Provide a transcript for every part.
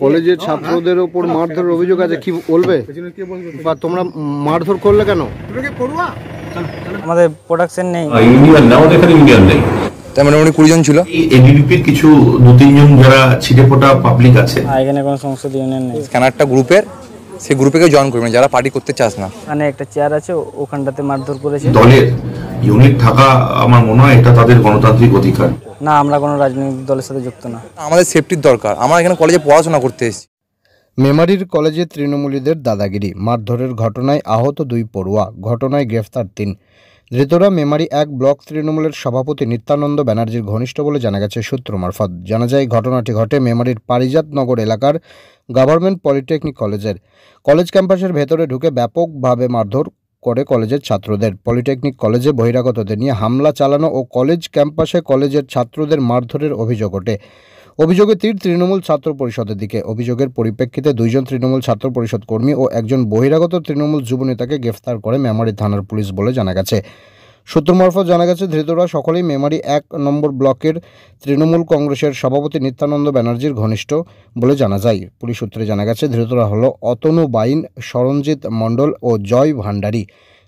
কলেজের ছাত্রদের উপর মারধরের অভিযোগ আছে, কি বলবে? বা তোমরা মারধর করলে কেন? আমাদের প্রোডাকশন নেই, ইউনিয়ন না, ওদের এখানে ইউনিয়ন নেই। তার মানে উনি 20 জন ছিল। এবিভিপির কিছু 2-3 জন যারা ছিটেফোঁটা পাবলিক আছে, এখানে কোনো সংসদ ইউনিয়ন নেই। স্ক্যানারটা গ্রুপের, সেই গ্রুপে কেউ জয়েন করবেন যারা পার্টি করতে চাস না। মানে একটা চেয়ার আছে, ওখানটাতে মারধর করেছে। দলের ইউনিট থাকা আমার মনে হয় এটা তাদের গণতান্ত্রিক অধিকার। না, আমরা কোনো রাজনৈতিক দলের সাথে যুক্ত না। আমাদের সেফটির দরকার, আমরা এখানে কলেজে পড়াশোনা করতে এসেছি। মেমারির কলেজে তৃণমূলীদের দাদাগিরি, মারধরের ঘটনায় আহত 2 পড়ুয়া, ঘটনায় গ্রেফতার 3। ধৃতরা মেমারি 1 ব্লক তৃণমূলের সভাপতি নিত্যানন্দ ব্যানার্জির ঘনিষ্ঠ বলে জানা গেছে সূত্র মারফত। জানা যায় ঘটনাটি ঘটে মেমারির পারিজাত নগর এলাকার গভর্নমেন্ট পলিটেকনিক কলেজের। কলেজ ক্যাম্পাসের ভেতরে ঢুকে ব্যাপকভাবে মারধর করে কলেজের ছাত্রদের। পলিটেকনিক কলেজে বহিরাগতদের নিয়ে হামলা চালানো ও কলেজ ক্যাম্পাসে কলেজের ছাত্রদের মারধরের অভিযোগ ওঠে। অভিযোগে তীর তৃণমূল ছাত্র পরিষদের দিকে। অভিযোগের পরিপ্রেক্ষিতে 2 জন তৃণমূল ছাত্র পরিষদ কর্মী ও একজন বহিরাগত তৃণমূল যুব নেতাকে গ্রেফতার করে মেমারি থানার পুলিশ বলে জানা গেছে। সূত্র মারফত জানা গেছে ধৃতরা সকলেই মেমারি 1 নম্বর ব্লকের তৃণমূল কংগ্রেসের সভাপতি নিত্যানন্দ ব্যানার্জির ঘনিষ্ঠ বলে জানা যায়। পুলিশ সূত্রে জানা গেছে ধৃতরা হল অতনু বাইন, সরঞ্জিত মণ্ডল ও জয় ভান্ডারী।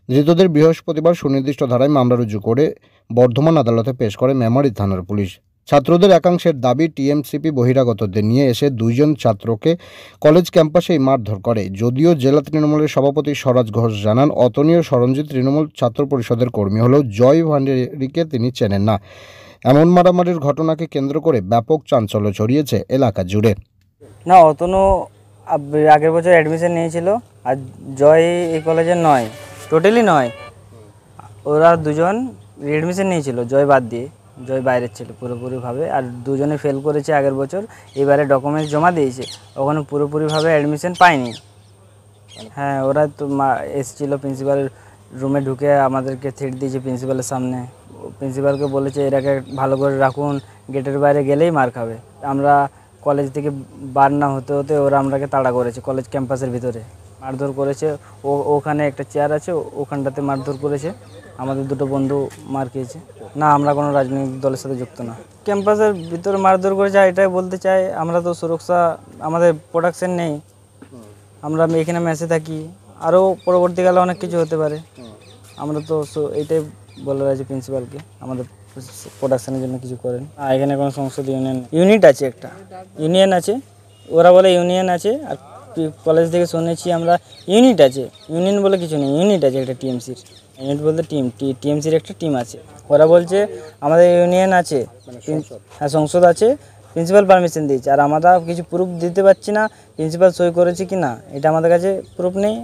ধৃতদের বৃহস্পতিবার সুনির্দিষ্ট ধারায় মামলা রুজু করে বর্ধমান আদালতে পেশ করে মেমারি থানার পুলিশ। ছাত্রদের একাংশের দাবি, টিএমসিপি বহিরাগতদের নিয়ে এসে 2 জন ছাত্রকে কলেজ ক্যাম্পাসেই মারধর করে। যদিও জেলা তৃণমূলের সভাপতি স্বরাজ ঘোষ জানান, অতনীয় সরঞ্জিত তৃণমূল ছাত্র পরিষদের কর্মী হলেও জয় ভান্ডারীকে তিনি চেনেন না। এমন মারামারির ঘটনাকে কেন্দ্র করে ব্যাপক চাঞ্চল্য ছড়িয়েছে এলাকা জুড়ে। না, অতনু আগের বছর অ্যাডমিশন নিয়েছিল, আর জয় এই কলেজের নয়, টোটালি নয়। ওরা 2 জন অ্যাডমিশন নিয়েছিল, জয় বাদ দিয়ে। জয় বাইরের ছিল পুরোপুরিভাবে, আর 2 জনে ফেল করেছে আগের বছর। এবারে ডকুমেন্টস জমা দিয়েছে, ওখানে পুরোপুরিভাবে অ্যাডমিশন পায়নি। হ্যাঁ, ওরা তো এসেছিল, প্রিন্সিপাল রুমে ঢুকে আমাদেরকে থ্রেট দিয়েছে প্রিন্সিপালের সামনে। প্রিন্সিপালকে বলেছে এরাকে ভালো করে রাখুন, গেটের বাইরে গেলেই মার খাবে। আমরা কলেজ থেকে বার না হতে হতে ওরা আমরাকে তাড়া করেছে কলেজ ক্যাম্পাসের ভিতরে, মারধর করেছে। ওখানে একটা চেয়ার আছে, ওখানটাতে মারধর করেছে। আমাদের 2টো বন্ধু মার খেয়েছে। না, আমরা কোনো রাজনৈতিক দলের সাথে যুক্ত না। ক্যাম্পাসের ভিতরে মারধর করেছে, এটাই বলতে চাই আমরা তো সুরক্ষা, আমাদের প্রোডাকশন নেই, আমরা এখানে মেসে থাকি, আরও পরবর্তীকালে অনেক কিছু হতে পারে। আমরা তো এইটাই বলে রয়েছে প্রিন্সিপালকে আমাদের প্রোডাকশনের জন্য কিছু করেন। এখানে কোনো সংসদ ইউনিট আছে, একটা ইউনিয়ন আছে। ওরা বলে ইউনিয়ন আছে, আর কলেজ থেকে শুনেছি আমরা ইউনিট আছে। ইউনিয়ন বলে কিছু নেই, ইউনিট আছে একটা টিএমসির। ইউনিট বলতে টিএমসির একটা টিম আছে। ওরা বলছে আমাদের ইউনিয়ন আছে, হ্যাঁ সংসদ আছে, প্রিন্সিপাল পারমিশন দিয়েছে, আর আমরা কিছু প্রুফ দিতে পারছি না প্রিন্সিপাল সই করেছে কি না, এটা আমাদের কাছে প্রুফ নেই।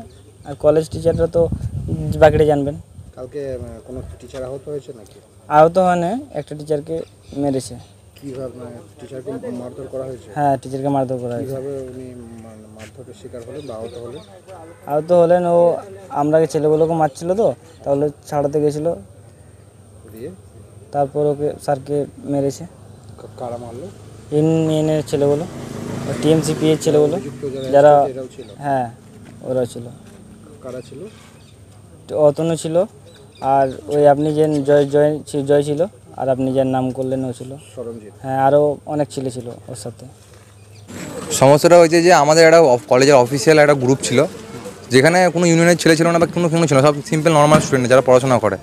আর কলেজ টিচাররা তো বাকিটা জানবেন। কালকে কোনো টিচার আহত হয়েছে নাকি? আহত হয় না, একটা টিচারকে মেরেছে। কিভাবে টিচারকে মারধর করা হয়েছে? হ্যাঁ, টিচারকে মারধর করা হয়েছে। কিভাবে উনি মারধরের শিকার হলেন বা আহত হলেন? আহত হলেন, ও আমরাকে ছেলেগুলোকে মারছিল, তো তাহলে ছাড়াতে গেছিলো, দিয়ে তারপর ওকে স্যারকে মেরেছে। কারা মারলো? ইউনিয়নের ছেলেগুলো, টিএমসিপি এর ছেলেগুলো যারা, হ্যাঁ ওরা ছিল। কারা ছিল? অতনু ছিল, আর ওই আপনি যে জয় ছিল, আর আপনি যার নাম করলেন ও ছিল সরঞ্জিত। হ্যাঁ, আরও অনেক ছেলে ছিল ওর সাথে। সমস্যাটা হয়েছে যে আমাদের একটা কলেজের অফিসিয়াল একটা গ্রুপ ছিল, যেখানে কোনো ইউনিয়নের ছেলে ছিল না বা কোনো ছিল না, সব সিম্পল নর্মাল স্টুডেন্ট যারা পড়াশোনা করে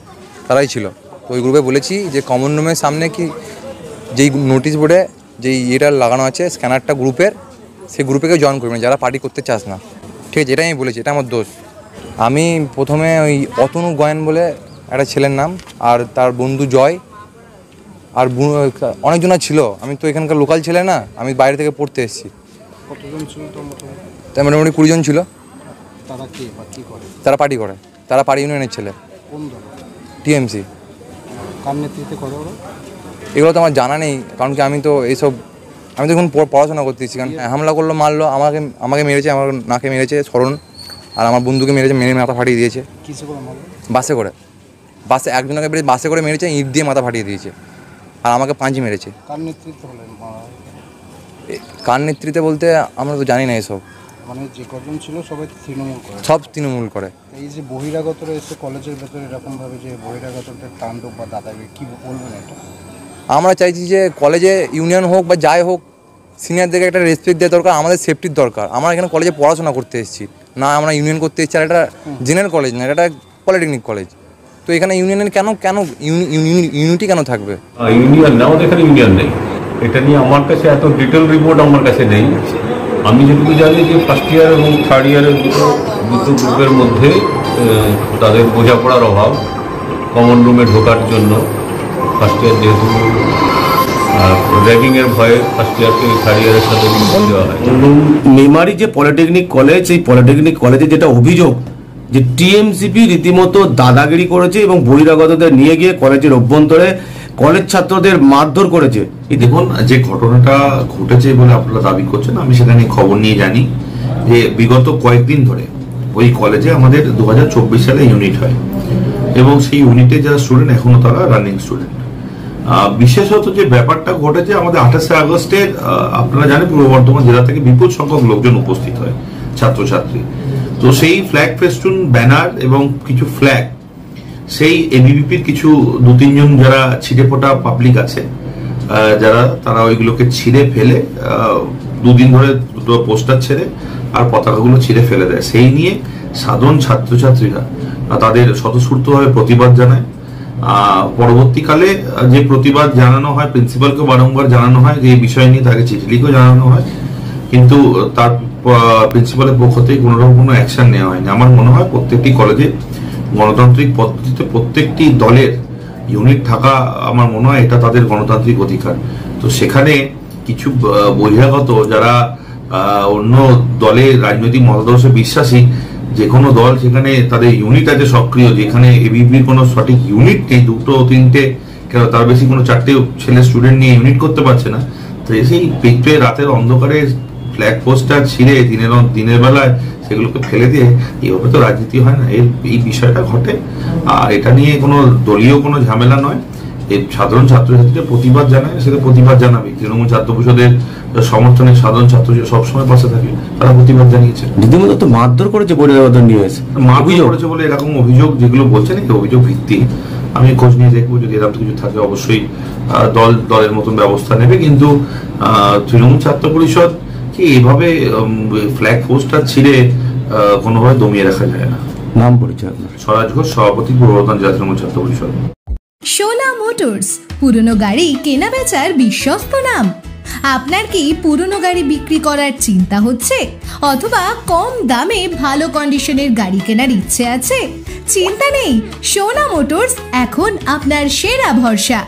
তারাই ছিল। তো ওই গ্রুপে বলেছি যে কমন রুমের সামনে কি যেই নোটিশ বোর্ডে যেই ইয়েটা লাগানো আছে স্ক্যানারটা গ্রুপের, সেই গ্রুপে কেউ জয়েন করবেন যারা পার্টি করতে চাস না। ঠিক আছে, এটাই আমি বলেছি, এটা আমার দোষ। আমি প্রথমে ওই অতনু গয়েন বলে একটা ছেলের নাম, আর তার বন্ধু জয়, আর অনেকজন ছিল। আমি তো এখানকার লোকাল ছেলে না, আমি বাইরে থেকে পড়তে এসেছি। কতজন ছিল তো মোটামুটি? তার মোটামুটি 20 জন ছিল। তারা কি করে? তারা পার্টি করে, তারা পার্টি ইউনিয়নের ছেলে। কোন দল? টিএমসি। কার নেতৃত্বে করে ওরা? এগুলো তো আমার জানা নেই, কারণ কি আমি তো এখন পড়াশোনা করতেছি। কারণ হামলা করলো, মারলো, আমাকে মেরেছে, আমার নাকে মেরেছে শরণ, আর আমার বন্ধুকে মেরেছে, মেরে মাথা ফাটিয়ে দিয়েছে। কিসে করে মারলো? বাসে একজনকে বাসে করে মেরেছে, ইট দিয়ে মাথা ফাটিয়ে দিয়েছে, আর আমাকে পাঁচি মেরেছে। কার নেতৃত্বে হলেন? কার নেতৃত্বে বলতে আমরা তো জানি না এসব। মানে যে কজন ছিল সবাই তৃণমূল করে? সব তৃণমূল করে। এই যে বহিরাগতরা এসে কলেজের ভেতরে এরকমভাবে যে বহিরাগতদের তাণ্ডব বা দাদাগিরি, কী বলবেন এটা? আমরা চাইছি যে কলেজে ইউনিয়ন হোক বা যাই হোক, সিনিয়রদেরকে একটা রেসপেক্ট দেওয়া দরকার, আমাদের সেফটির দরকার। আমরা এখানে কলেজে পড়াশোনা করতে এসেছি না, আমরা ইউনিয়ন করতে এসেছি। আর এটা জেনারেল কলেজ না, এটা একটা পলিটেকনিক কলেজ। তো এখানে ইউনিয়নের ইউনিটি কেন থাকবে? ইউনিয়ন না, আমাদের এখানে ইউনিয়ন নেই। এটা নিয়ে আমার কাছে এত ডিটেল রিপোর্ট আমার কাছে নেই। আমি যেটুকু জানি যে ফার্স্ট ইয়ার এবং থার্ড ইয়ারের দুটো গ্রুপের মধ্যে তাদের বোঝাপড়ার অভাব, কমন রুমে ঢোকার জন্য ফার্স্ট ইয়ার যেহেতু র্যাগিংয়ের ভয়ে ফার্স্ট ইয়ারকে থার্ড ইয়ারের সাথে দেওয়া হয়। মেমারি যে পলিটেকনিক কলেজ, এই পলিটেকনিক কলেজে যেটা অভিযোগ যে টিএমসিপি রীতিমতো দাদাগিরি করেছে এবং বহিরাগতদের নিয়ে গিয়ে কলেজের অভ্যন্তরে কলেজ ছাত্রদের মারধর করেছে। দেখুন, যে ঘটনাটা ঘটেছে বলে আপনারা দাবি করছেন, আমি সেখানে খবর নিয়ে জানি যে বিগত কয়েকদিন ধরে ওই কলেজে আমাদের 2024 সালে ইউনিট হয় এবং সেই ইউনিটে যারা স্টুডেন্ট এখনো তারা রানিং স্টুডেন্ট। বিশেষত যে ব্যাপারটা ঘটেছে, আমাদের 28শে আগস্টের আপনারা জানেন পূর্ব বর্ধমান জেলা থেকে বিপুল সংখ্যক লোকজন উপস্থিত হয়, ছাত্রছাত্রী। তো সেই ফ্ল্যাগ ফেস্টুন, ব্যানার এবং কিছু ফ্ল্যাগ সেই এবিভিপির কিছু 2-3 জন যারা ছিটে ফোটা পাবলিক আছে, যারা তারা ওইগুলোকে ছিঁড়ে ফেলে 2 দিন ধরে দুটো পোস্টার ছেড়ে আর পতাকাগুলো ছিঁড়ে ফেলে দেয়। সেই নিয়ে সাধারণ ছাত্রছাত্রীরা তাদের স্বতঃস্ফূর্তভাবে প্রতিবাদ জানায়। পরবর্তীকালে যে প্রতিবাদ জানানো হয়, প্রিন্সিপালকে বারংবার জানানো হয় যে এই বিষয় নিয়ে তাকে চিঠি লিখেও জানানো হয়, কিন্তু তার প্রিন্সিপালের পক্ষ থেকে কোনোরকম কোনো অ্যাকশন নেওয়া হয়নি। আমার মনে হয় প্রত্যেকটি কলেজে গণতান্ত্রিক পদ্ধতিতে প্রত্যেকটি দলের ইউনিট থাকা, আমার মনে হয় এটা তাদের গণতান্ত্রিক অধিকার। তো সেখানে কিছু বহিরাগত যারা অন্য দলে রাজনৈতিক মতাদর্শে বিশ্বাসী, যে কোনো দল সেখানে তাদের ইউনিট আছে সক্রিয়, যেখানে এবিপির কোনো সঠিক ইউনিট নেই, 2-3টে তার বেশি কোনো 4টে ছেলে স্টুডেন্ট নিয়ে ইউনিট করতে পারছে না। তো সেই পেটে রাতের অন্ধকারে ফ্ল্যাগ পোস্টার ছিঁড়ে দিনের বেলায় সেগুলোকে ফেলে দিয়ে এইভাবে তো রাজনীতি হয় না। এই বিষয়টা ঘটে, আর এটা নিয়ে কোনো দলীয় কোনো ঝামেলা নয়। এই সাধারণ ছাত্রছাত্রীরা প্রতিবাদ জানায়, সেটা প্রতিবাদ জানাবে। তৃণমূল ছাত্র পরিষদের সমর্থনে সাধারণ ছাত্রছাত্রী সবসময় পাশে থাকে, তারা প্রতিবাদ জানিয়েছে। রীতিমতো তো মারধর করেছে, বহিরাগত নিয়ে এসে মারধর করেছে বলে এরকম অভিযোগ যেগুলো বলছেন, এই অভিযোগ ভিত্তি। আমি খোঁজ নিয়ে দেখবো, যদি এরকম কিছু থাকে অবশ্যই দলের মতন ব্যবস্থা নেবে। কিন্তু তৃণমূল ছাত্র পরিষদ কি এভাবে ফ্ল্যাগ পোস্টার ছিঁড়ে কোনোভাবে দমিয়ে রাখা যায় না। নাম পরিচয় আপনার? স্বরাজ ঘোষ, সভাপতি, পূর্ব বর্ধমান জেলা তৃণমূল ছাত্র পরিষদ। শোলা মোটরস, পুরনো গাড়ি কেনা বেচার বিশ্বস্ত নাম। আপনার কি পুরনো গাড়ি বিক্রি করার চিন্তা হচ্ছে, অথবা কম দামে ভালো কন্ডিশনের গাড়ি কেনার ইচ্ছে আছে? চিন্তা নেই, শোলা মোটরস এখন আপনার সেরা ভরসা।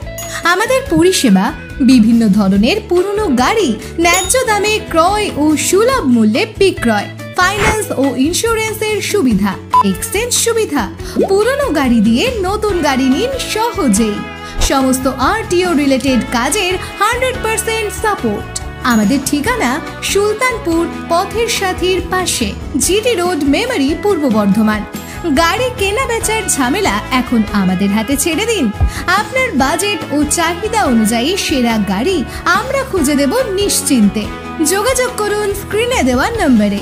আমাদের পরিষেবা বিভিন্ন ধরনের পুরনো গাড়ি ন্যায্য দামে ক্রয় ও সুলভ মূল্যে বিক্রয়, ফাইন্যান্স ও ইন্স্যুরেন্সের সুবিধা, এক্সচেঞ্জ সুবিধা। পুরনো গাড়ি দিয়ে নতুন গাড়ি নিন সহজেই। সমস্ত আরটিও রিলেটেড কাজের 100% সাপোর্ট। আমাদের ঠিকানা সুলতানপুর পথের সাথীর পাশে, জিটি রোড, মেমারি, পূর্ব বর্ধমান। গাড়ি কেনা বেচার ঝামেলা এখন আমাদের হাতে ছেড়ে দিন। আপনার বাজেট ও চাহিদা অনুযায়ী সেরা গাড়ি আমরা খুঁজে দেব নিশ্চিন্তে। যোগাযোগ করুন স্ক্রিনে দেওয়া নম্বরে।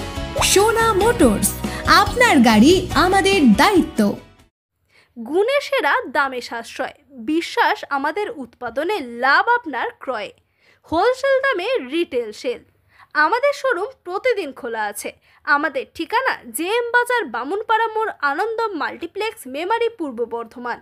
সোনা মোটরস, আপনার গাড়ি আমাদের দায়িত্ব। গুণে সেরা, দামে সাশ্রয়, বিশ্বাস আমাদের উৎপাদনে, লাভ আপনার ক্রয়ে। হোলসেল দামে রিটেল সেল। আমাদের শোরুম প্রতিদিন খোলা আছে। আমাদের ঠিকানা JM বাজার, বামুনপাড়া মোড়, আনন্দ মাল্টিপ্লেক্স, মেমারি, পূর্ব বর্ধমান।